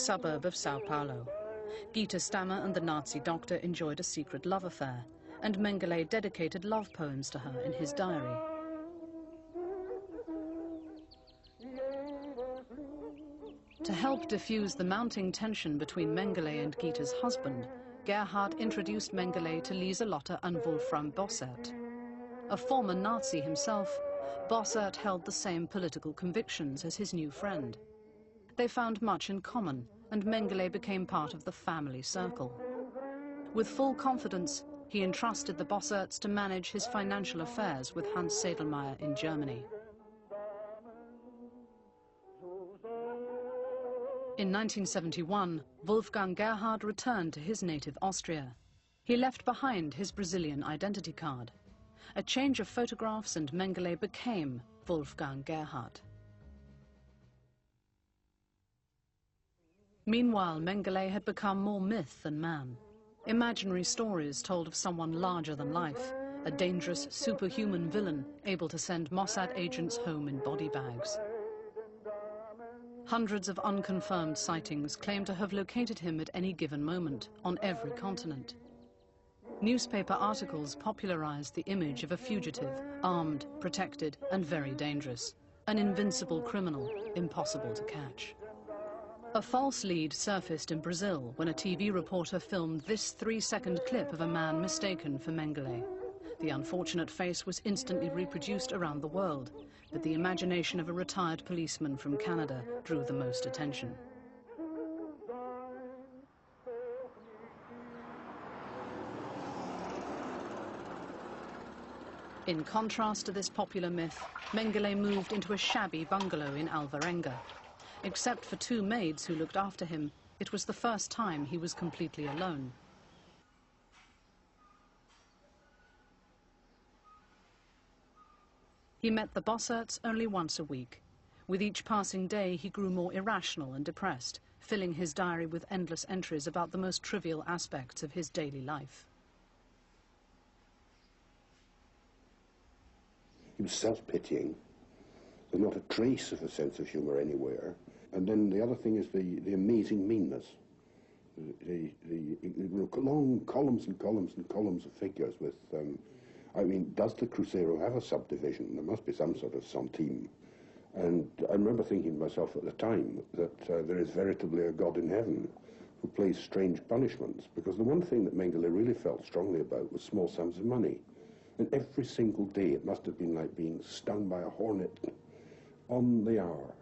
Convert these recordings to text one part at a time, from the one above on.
suburb of Sao Paulo. Gita Stammer and the Nazi doctor enjoyed a secret love affair, and Mengele dedicated love poems to her in his diary. To help diffuse the mounting tension between Mengele and Gita's husband, Gerhard introduced Mengele to Lieselotte and Wolfram Bossert. A former Nazi himself, Bossert held the same political convictions as his new friend. They found much in common, and Mengele became part of the family circle. With full confidence, he entrusted the Bosserts to manage his financial affairs with Hans Sedlmayr in Germany. In 1971, Wolfgang Gerhard returned to his native Austria. He left behind his Brazilian identity card. A change of photographs and Mengele became Wolfgang Gerhard. Meanwhile, Mengele had become more myth than man. Imaginary stories told of someone larger than life, a dangerous superhuman villain able to send Mossad agents home in body bags. Hundreds of unconfirmed sightings claim to have located him at any given moment, on every continent. Newspaper articles popularized the image of a fugitive, armed, protected, and very dangerous. An invincible criminal, impossible to catch. A false lead surfaced in Brazil when a TV reporter filmed this 3-second clip of a man mistaken for Mengele. The unfortunate face was instantly reproduced around the world, but the imagination of a retired policeman from Canada drew the most attention. In contrast to this popular myth, Mengele moved into a shabby bungalow in Alvarenga. Except for 2 maids who looked after him, it was the first time he was completely alone. He met the Bosserts only once a week. With each passing day, he grew more irrational and depressed, filling his diary with endless entries about the most trivial aspects of his daily life. He was self-pitying. There's not a trace of a sense of humour anywhere. And then the other thing is the amazing meanness. The long columns and columns and columns of figures with, I mean, does the Cruzeiro have a subdivision? There must be some sort of centime. And I remember thinking to myself at the time that there is veritably a God in heaven who plays strange punishments, because the one thing that Mengele really felt strongly about was small sums of money. And every single day it must have been like being stung by a hornet on the hour.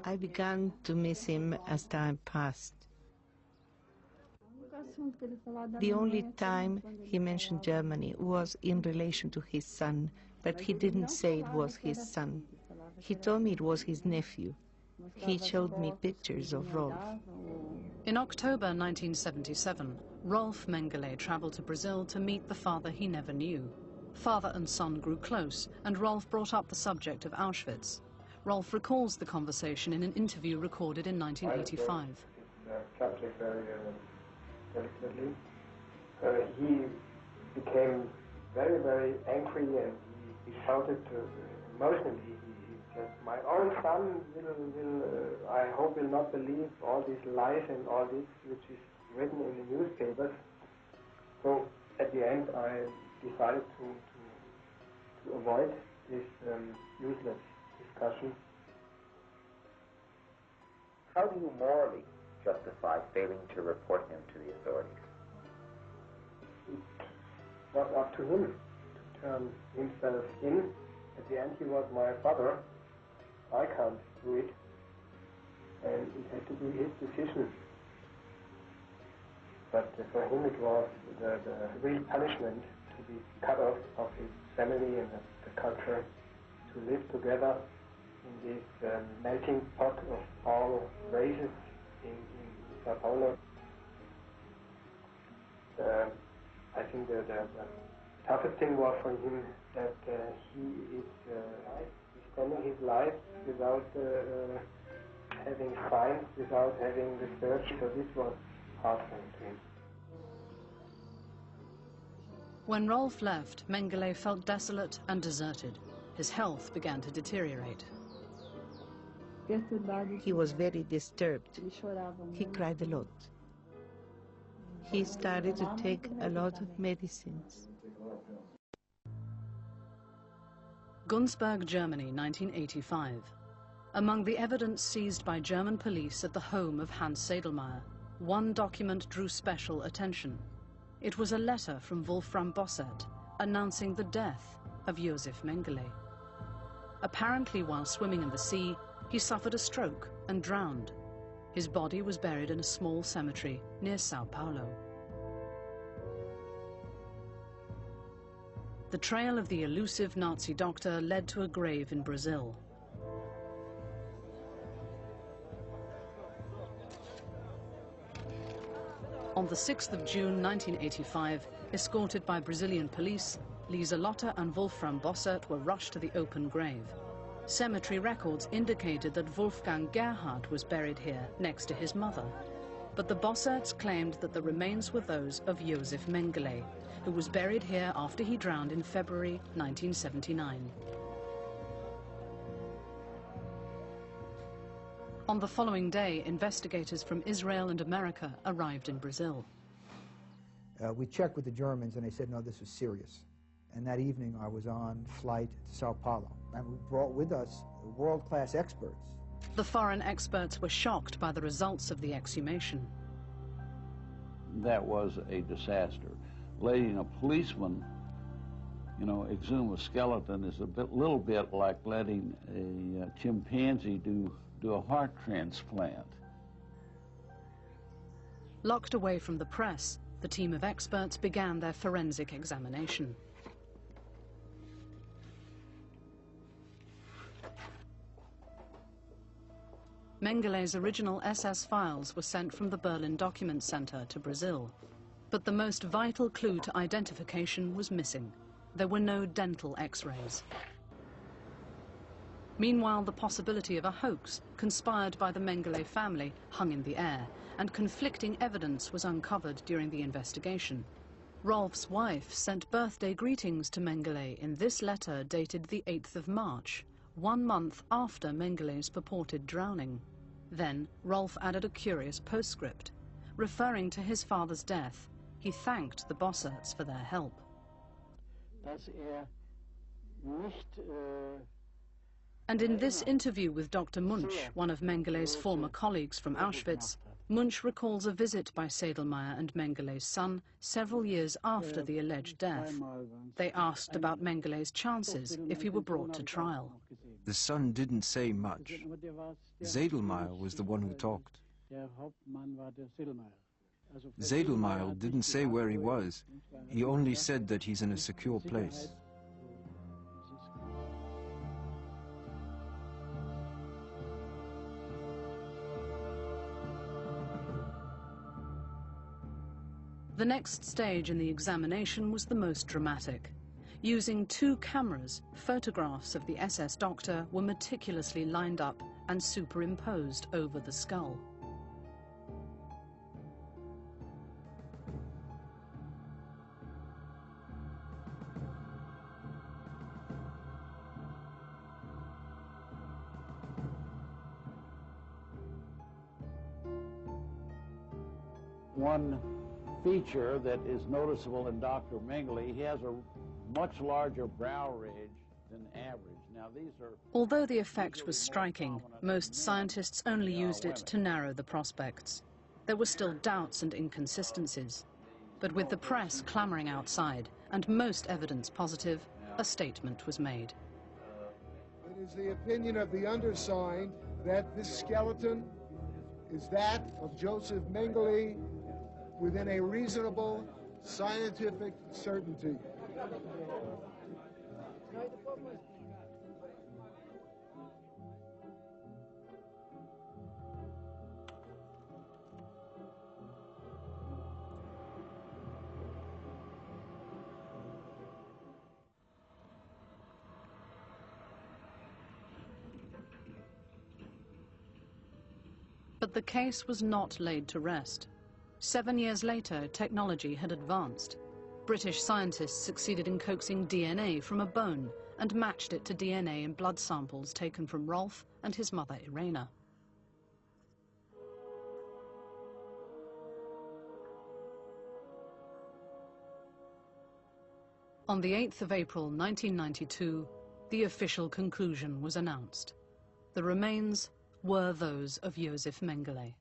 I began to miss him as time passed. The only time he mentioned Germany was in relation to his son, but he didn't say it was his son. He told me it was his nephew. He showed me pictures of Rolf. In October 1977, Rolf Mengele traveled to Brazil to meet the father he never knew. Father and son grew close, and Rolf brought up the subject of Auschwitz. Rolf recalls the conversation in an interview recorded in 1985. Subject very delicately. He became very, very angry, and he shouted emotionally. He said, "My own son will I hope will not believe all these lies and all this which is written in the newspapers." So at the end, I decided to avoid this useless discussion. How do you morally justify failing to report him to the authorities? It was up to him to turn himself in. At the end, he was my father. I can't do it, and it had to be his decision. But for him, it was the real punishment to be cut off of his family and the culture, to live together in this melting pot of all races in Sao Paulo. I think the toughest thing was for him that he is spending his life without having science, without having research, so this was hard for him. When Rolf left, Mengele felt desolate and deserted. His health began to deteriorate. He was very disturbed. He cried a lot. He started to take a lot of medicines. Günzburg, Germany, 1985. Among the evidence seized by German police at the home of Hans Sedlmayr, one document drew special attention. It was a letter from Wolfram Bossert announcing the death of Josef Mengele. Apparently, while swimming in the sea, he suffered a stroke and drowned. His body was buried in a small cemetery near Sao Paulo. The trail of the elusive Nazi doctor led to a grave in Brazil. On the 6th of June 1985, escorted by Brazilian police, Lieselotte and Wolfram Bossert were rushed to the open grave. Cemetery records indicated that Wolfgang Gerhard was buried here next to his mother. But the Bosserts claimed that the remains were those of Josef Mengele, who was buried here after he drowned in February 1979. On the following day, investigators from Israel and America arrived in Brazil. We checked with the Germans, and they said, no, this is serious. And that evening, I was on flight to Sao Paulo, and we brought with us world-class experts. The foreign experts were shocked by the results of the exhumation. That was a disaster. Letting a policeman, exhume a skeleton is little bit like letting a chimpanzee do a heart transplant. Locked away from the press, the team of experts began their forensic examination. Mengele's original SS files were sent from the Berlin Document Center to Brazil. But the most vital clue to identification was missing. There were no dental X-rays. Meanwhile, the possibility of a hoax conspired by the Mengele family hung in the air, and conflicting evidence was uncovered during the investigation. Rolf's wife sent birthday greetings to Mengele in this letter dated the 8th of March, 1 month after Mengele's purported drowning. Then Rolf added a curious postscript. Referring to his father's death, he thanked the Bosserts for their help. And in this interview with Dr. Munch, one of Mengele's former colleagues from Auschwitz, Munch recalls a visit by Sedlmayr and Mengele's son several years after the alleged death. They asked about Mengele's chances if he were brought to trial. The son didn't say much. Sedlmayr was the one who talked. Sedlmayr didn't say where he was. He only said that he's in a secure place. The next stage in the examination was the most dramatic. Using 2 cameras, photographs of the SS doctor were meticulously lined up and superimposed over the skull. One feature that is noticeable in Dr. Mengele, he has a much larger brow ridge than average. Now these are... Although the effect was striking, most scientists only used it to narrow the prospects. There were still doubts and inconsistencies. But with the press clamoring outside and most evidence positive, a statement was made. It is the opinion of the undersigned that this skeleton is that of Josef Mengele within a reasonable scientific certainty. But the case was not laid to rest. 7 years later, technology had advanced. British scientists succeeded in coaxing DNA from a bone and matched it to DNA in blood samples taken from Rolf and his mother Irena. On the 8th of April 1992, the official conclusion was announced. The remains were those of Josef Mengele.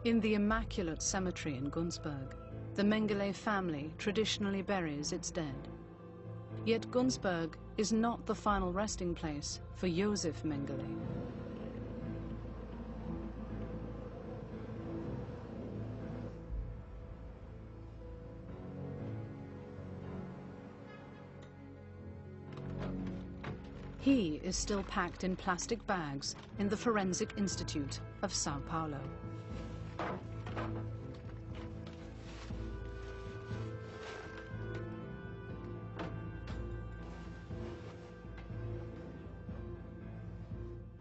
In the Immaculate Cemetery in Günzburg, the Mengele family traditionally buries its dead. Yet Günzburg is not the final resting place for Josef Mengele. He is still packed in plastic bags in the Forensic Institute of Sao Paulo.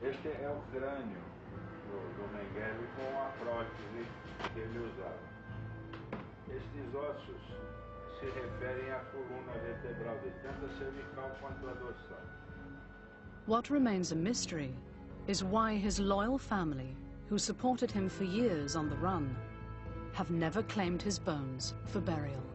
Este é o crânio do Mengele com a prótese que ele usava. Estes ossos se referem à coluna vertebral dele, tanto a cervical quanto a dorsal. What remains a mystery is why his loyal family, who supported him for years on the run, have never claimed his bones for burial.